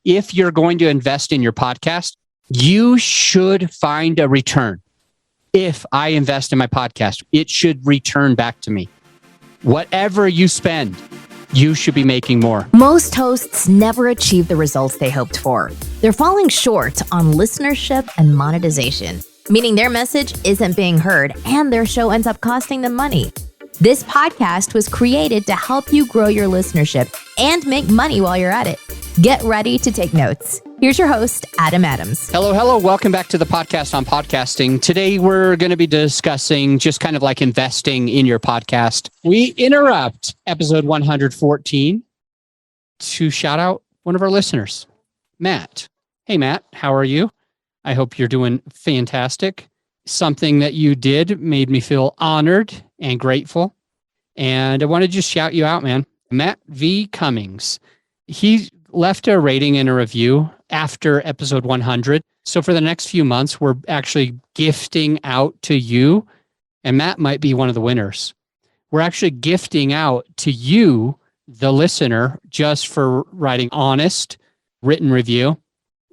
if you're going to invest in your podcast, you should find a return. If I invest in my podcast, it should return back to me. Whatever you spend, you should be making more. Most hosts never achieve the results they hoped for. They're falling short on listenership and monetization, meaning their message isn't being heard and their show ends up costing them money. This podcast was created to help you grow your listenership and make money while you're at it. Get ready to take notes. Here's your host, Adam Adams. Hello. Welcome back to the podcast on podcasting. Today, we're going to be discussing just kind of like investing in your podcast. We interrupt episode 114 to shout out one of our listeners, Matt. Hey, Matt, how are you? I hope you're doing fantastic. Something that you did made me feel honored and grateful. And I want to just shout you out, man. MattVCummings. He left a rating and a review after episode 100. So for the next few months, we're actually gifting out to you, and Matt might be one of the winners. We're actually gifting out to you, the listener, just for writing honest written review.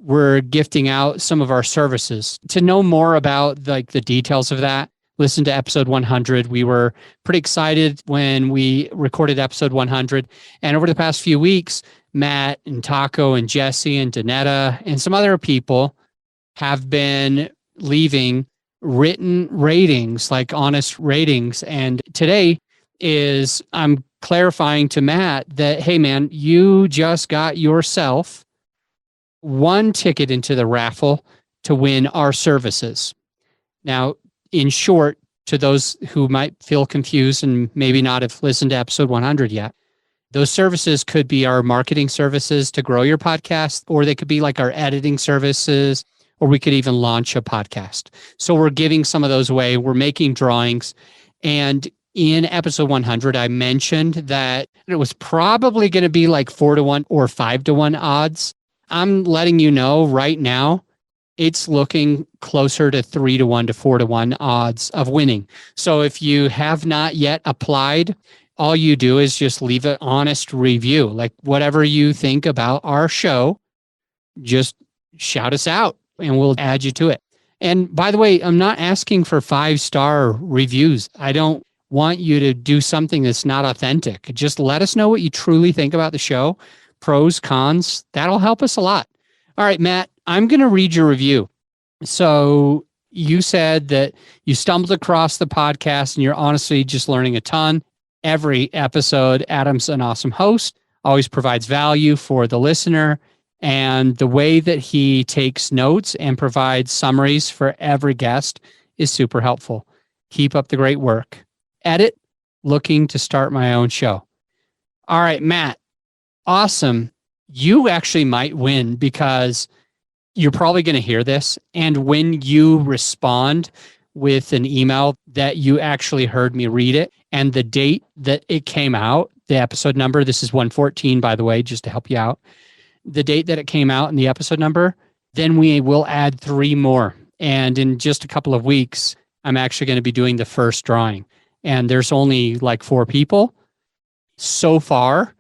We're gifting out some of our services. To know more about the details of that, listen to episode 100. We were pretty excited when we recorded episode 100. And over the past few weeks, Matt and Taco and Jesse and Danetta and some other people have been leaving written ratings, like honest ratings. And today I'm clarifying to Matt that, hey man, you just got yourself one ticket into the raffle to win our services. Now, in short, to those who might feel confused and maybe not have listened to episode 100 yet, those services could be our marketing services to grow your podcast, or they could be like our editing services, or we could even launch a podcast. So we're giving some of those away. We're making drawings. And in episode 100, I mentioned that it was probably going to be like 4-1 or 5-1 odds. I'm letting you know right now, it's looking closer to 3-1 to 4-1 odds of winning. So if you have not yet applied, all you do is just leave an honest review. Like whatever you think about our show, just shout us out and we'll add you to it. And by the way, I'm not asking for 5-star reviews. I don't want you to do something that's not authentic. Just let us know what you truly think about the show. Pros, cons, that'll help us a lot. All right, Matt, I'm going to read your review. So you said that you stumbled across the podcast and you're honestly just learning a ton. Every episode, Adam's an awesome host, always provides value for the listener. And the way that he takes notes and provides summaries for every guest is super helpful. Keep up the great work. Edit, looking to start my own show. All right, Matt. Awesome. You actually might win because you're probably going to hear this. And when you respond with an email that you actually heard me read it and the date that it came out, the episode number, this is 114, by the way, just to help you out, the date that it came out and the episode number, then we will add 3 more. And in just a couple of weeks, I'm actually going to be doing the first drawing. And there's only like 4 people so far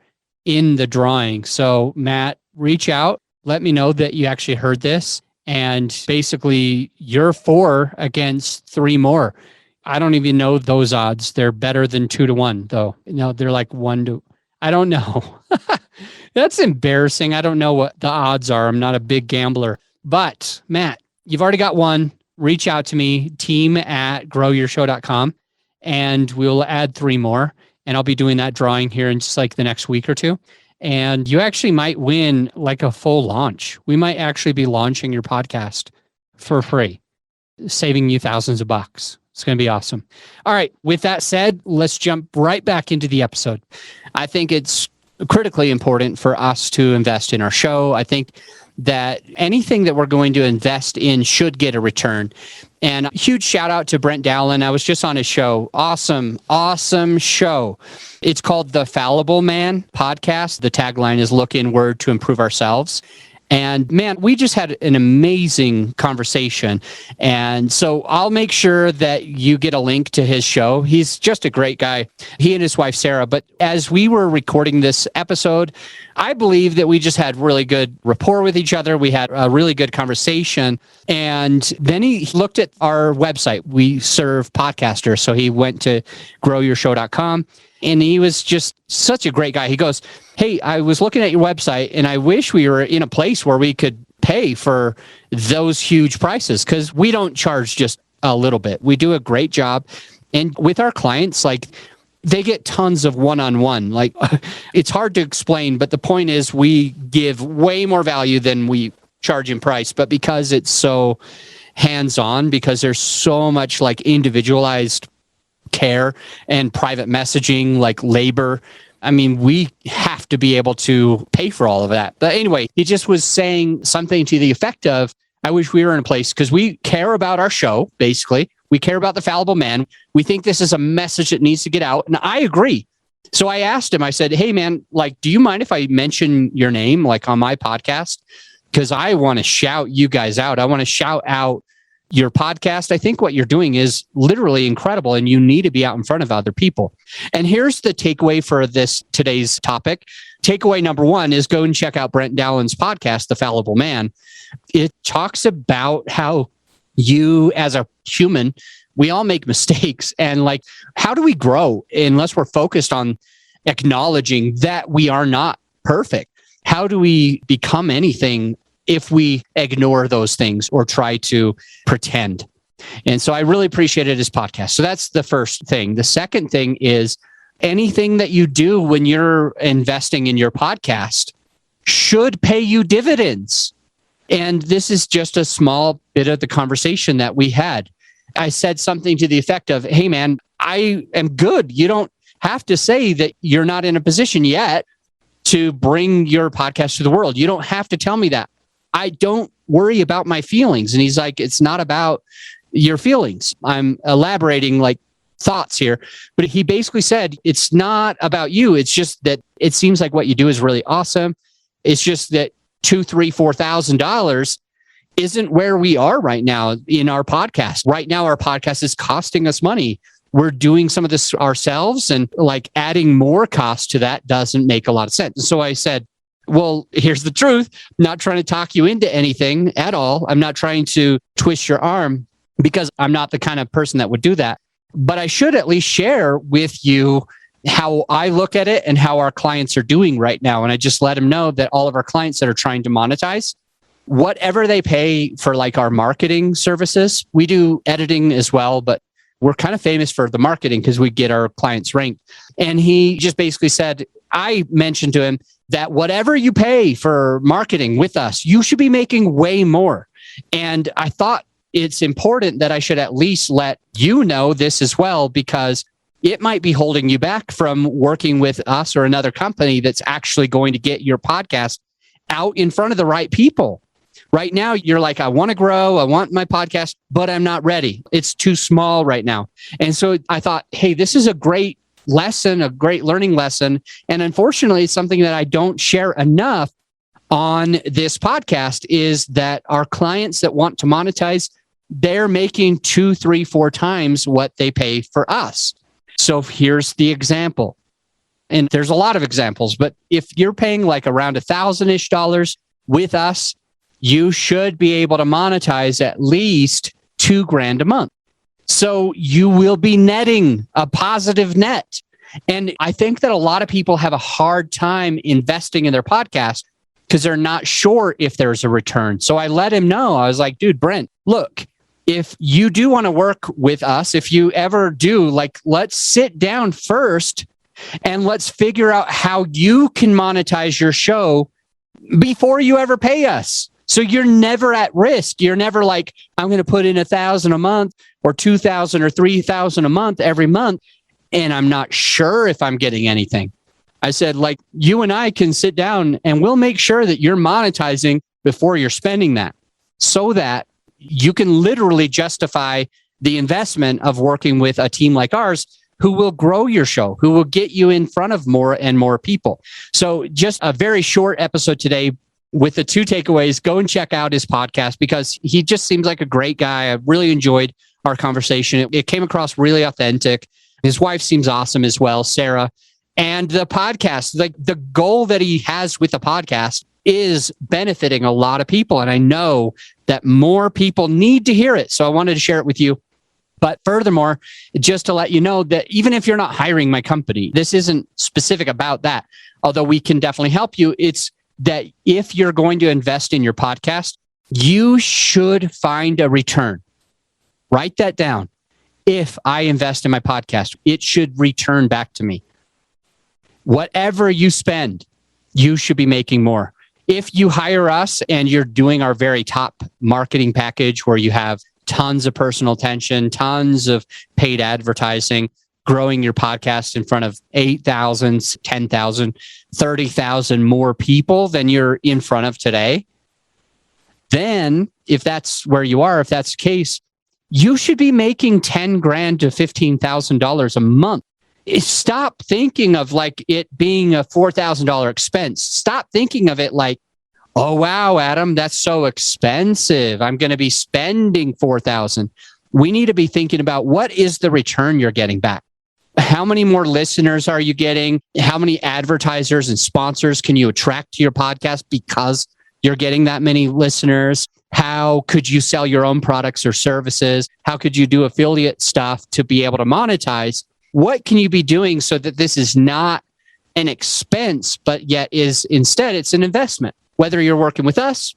in the drawing. So Matt, reach out, let me know that you actually heard this. And basically you're 4 against 3 more. I don't even know those odds. They're better than 2-1 though. No, they're like 1 to, I don't know. That's embarrassing. I don't know what the odds are. I'm not a big gambler, but Matt, you've already got 1. Reach out to me, team@growyourshow.com, and we'll add 3 more. And I'll be doing that drawing here in just like the next week or 2. And you actually might win like a full launch. We might actually be launching your podcast for free, saving you thousands of bucks. It's going to be awesome. All right. With that said, let's jump right back into the episode. I think it's critically important for us to invest in our show. I think that anything that we're going to invest in should get a return. And a huge shout out to Brent Dowland. I was just on his show. Awesome show. It's called the Fallible Man Podcast. The tagline is look inward to improve ourselves. And man, we just had an amazing conversation. And so I'll make sure that you get a link to his show. He's just a great guy, he and his wife, Sarah. But as we were recording this episode, I believe that we just had really good rapport with each other. We had a really good conversation. And then he looked at our website. We serve podcasters. So he went to growyourshow.com. And he was just such a great guy. He goes, hey, I was looking at your website and I wish we were in a place where we could pay for those huge prices, because we don't charge just a little bit. We do a great job. And with our clients, like, they get tons of one-on-one. Like, it's hard to explain, but the point is we give way more value than we charge in price. But because it's so hands-on, because there's so much like individualized care and private messaging, like labor, I mean, we have to be able to pay for all of that. But anyway, he just was saying something to the effect of, I wish we were in a place, because we care about our show, basically. We care about the Fallible Man. We think this is a message that needs to get out. And I agree. So I asked him, I said, hey man, like, do you mind if I mention your name, like, on my podcast? Because I want to shout you guys out. I want to shout out your podcast. I think what you're doing is literally incredible, and you need to be out in front of other people. And here's the takeaway for today's topic. Takeaway number one is go and check out Brent Dowlin's podcast, The Fallible Man. It talks about how you, as a human, we all make mistakes. And like, how do we grow unless we're focused on acknowledging that we are not perfect? How do we become anything if we ignore those things or try to pretend? And so I really appreciated his podcast. So that's the first thing. The second thing is, anything that you do when you're investing in your podcast should pay you dividends. And this is just a small bit of the conversation that we had. I said something to the effect of, hey man, I am good. You don't have to say that you're not in a position yet to bring your podcast to the world. You don't have to tell me that. I don't worry about my feelings. And he's like, it's not about your feelings. I'm elaborating like thoughts here. But he basically said, it's not about you. It's just that it seems like what you do is really awesome. It's just that $2,000, $3,000, $4,000 isn't where we are right now in our podcast. Right now, our podcast is costing us money. We're doing some of this ourselves, and like adding more cost to that doesn't make a lot of sense. So I said, well, here's the truth. I'm not trying to talk you into anything at all. I'm not trying to twist your arm, because I'm not the kind of person that would do that. But I should at least share with you how I look at it and how our clients are doing right now. And I just let them know that all of our clients that are trying to monetize, whatever they pay for like our marketing services, we do editing as well, but we're kind of famous for the marketing because we get our clients ranked. And he just basically said, I mentioned to him that whatever you pay for marketing with us, you should be making way more. And I thought it's important that I should at least let you know this as well, because it might be holding you back from working with us or another company that's actually going to get your podcast out in front of the right people. Right now, you're like, I want to grow. I want my podcast, but I'm not ready. It's too small right now. And so I thought, hey, this is a great lesson, a great learning lesson. And unfortunately, it's something that I don't share enough on this podcast, is that our clients that want to monetize, they're making 2, 3, 4 times what they pay for us. So here's the example. And there's a lot of examples, but if you're paying like around $1,000-ish with us, you should be able to monetize at least $2,000 a month. So you will be netting a positive net. And I think that a lot of people have a hard time investing in their podcast because they're not sure if there's a return. So I let him know. I was like, dude, Brent, look, if you do want to work with us, if you ever do, like, let's sit down first and let's figure out how you can monetize your show before you ever pay us. So you're never at risk. You're never like, I'm going to put in $1,000 a month or $2,000 or $3,000 a month every month, and I'm not sure if I'm getting anything. I said, like, you and I can sit down and we'll make sure that you're monetizing before you're spending that, so that you can literally justify the investment of working with a team like ours who will grow your show, who will get you in front of more and more people. So just a very short episode today, with the two takeaways, go and check out his podcast because he just seems like a great guy. I really enjoyed our conversation. It came across really authentic. His wife seems awesome as well, Sarah. And the podcast, like the goal that he has with the podcast is benefiting a lot of people. And I know that more people need to hear it. So I wanted to share it with you. But furthermore, just to let you know that even if you're not hiring my company, this isn't specific about that, although we can definitely help you. It's that if you're going to invest in your podcast, you should find a return. Write that down. If I invest in my podcast, it should return back to me. Whatever you spend, you should be making more. If you hire us and you're doing our very top marketing package where you have tons of personal attention, tons of paid advertising, growing your podcast in front of 8,000, 10,000, 30,000 more people than you're in front of today, then if that's where you are, if that's the case, you should be making $10,000 to $15,000 a month. Stop thinking of like it being a $4,000 expense. Stop thinking of it like, oh, wow, Adam, that's so expensive. I'm going to be spending $4,000. We need to be thinking about what is the return you're getting back? How many more listeners are you getting? How many advertisers and sponsors can you attract to your podcast because you're getting that many listeners? How could you sell your own products or services? How could you do affiliate stuff to be able to monetize? What can you be doing so that this is not an expense, but yet is instead it's an investment? Whether you're working with us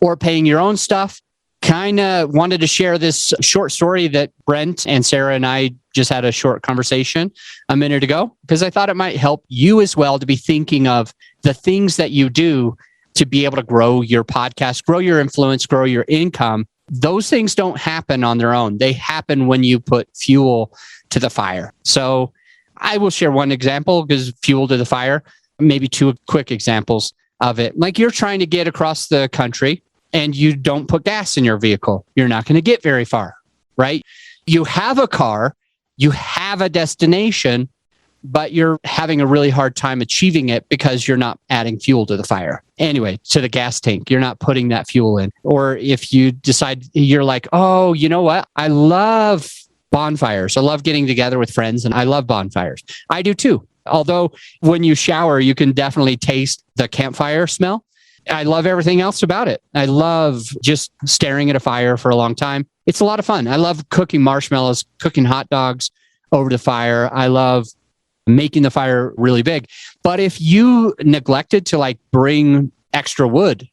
or paying your own stuff, kind of wanted to share this short story that Brent and Sarah and I just had a short conversation a minute ago, because I thought it might help you as well to be thinking of the things that you do to be able to grow your podcast, grow your influence, grow your income. Those things don't happen on their own. They happen when you put fuel to the fire. So I will share one example because fuel to the fire, maybe two quick examples of it. Like you're trying to get across the country and you don't put gas in your vehicle. You're not going to get very far, right? You have a car, you have a destination, but you're having a really hard time achieving it because you're not adding fuel to the fire. Anyway, to the gas tank, you're not putting that fuel in. Or if you decide you're like, oh, you know what? I love bonfires. I love getting together with friends and I love bonfires. I do too. Although when you shower, you can definitely taste the campfire smell. I love everything else about it. I love just staring at a fire for a long time. It's a lot of fun. I love cooking marshmallows, cooking hot dogs over the fire. I love making the fire really big. But if you neglected to like bring extra wood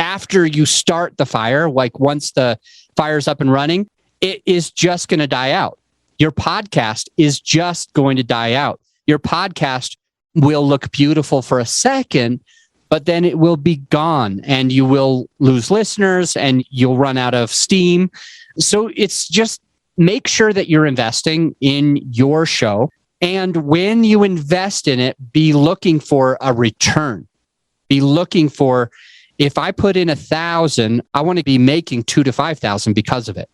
after you start the fire, like once the fire's up and running, it is just going to die out. Your podcast is just going to die out. Your podcast will look beautiful for a second, but then it will be gone and you will lose listeners and you'll run out of steam. So it's just make sure that you're investing in your show. And when you invest in it, be looking for a return. Be looking for, if I put in 1,000, I want to be making 2,000 to 5,000 because of it.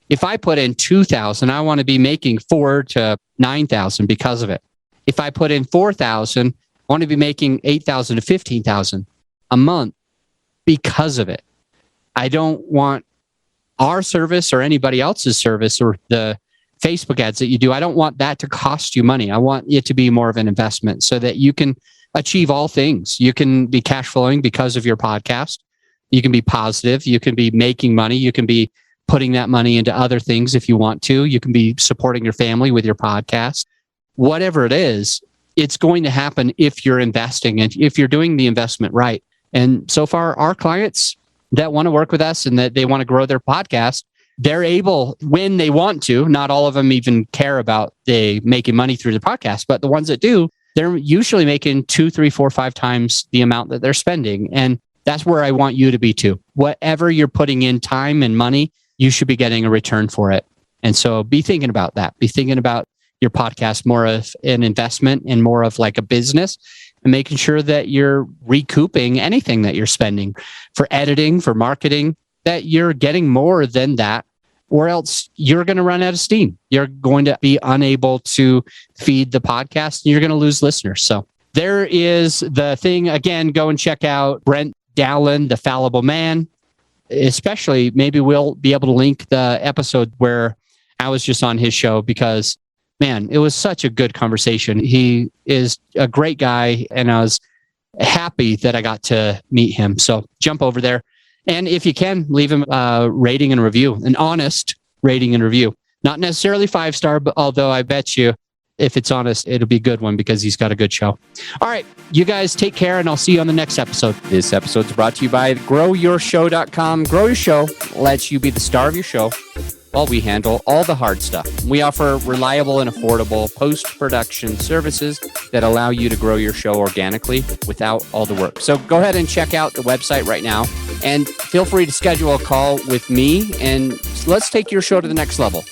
If I put in 2,000, I want to be making 4,000 to 9,000 because of it. If I put in 4,000, I want to be making 8,000 to 15,000 a month because of it. I don't want our service or anybody else's service or the Facebook ads that you do. I don't want that to cost you money. I want it to be more of an investment so that you can achieve all things. You can be cash flowing because of your podcast. You can be positive. You can be making money. You can be putting that money into other things if you want to. You can be supporting your family with your podcast. Whatever it is, it's going to happen if you're investing and if you're doing the investment right. And so far, our clients that want to work with us and that they want to grow their podcast, they're able, when they want to, not all of them even care about they making money through the podcast, but the ones that do, they're usually making 2, 3, 4, 5 times the amount that they're spending. And that's where I want you to be too. Whatever you're putting in time and money, you should be getting a return for it. And so be thinking about that. Be thinking about your podcast more of an investment and more of like a business, and making sure that you're recouping anything that you're spending for editing, for marketing, that you're getting more than that, or else you're going to run out of steam. You're going to be unable to feed the podcast and you're going to lose listeners. So there is the thing. Again, go and check out Brent Dallin, the Fallible Man. Especially, maybe we'll be able to link the episode where I was just on his show because, man, it was such a good conversation. He is a great guy, and I was happy that I got to meet him. So jump over there. And if you can, leave him a rating and review, an honest rating and review. Not necessarily 5-star, but although I bet you if it's honest, it'll be a good one because he's got a good show. All right, you guys take care, and I'll see you on the next episode. This episode's brought to you by GrowYourShow.com. Grow Your Show lets you be the star of your show while we handle all the hard stuff. We offer reliable and affordable post-production services that allow you to grow your show organically without all the work. So go ahead and check out the website right now, and feel free to schedule a call with me, and let's take your show to the next level.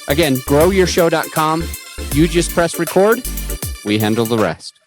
Again, GrowYourShow.com. You just press record. We handle the rest.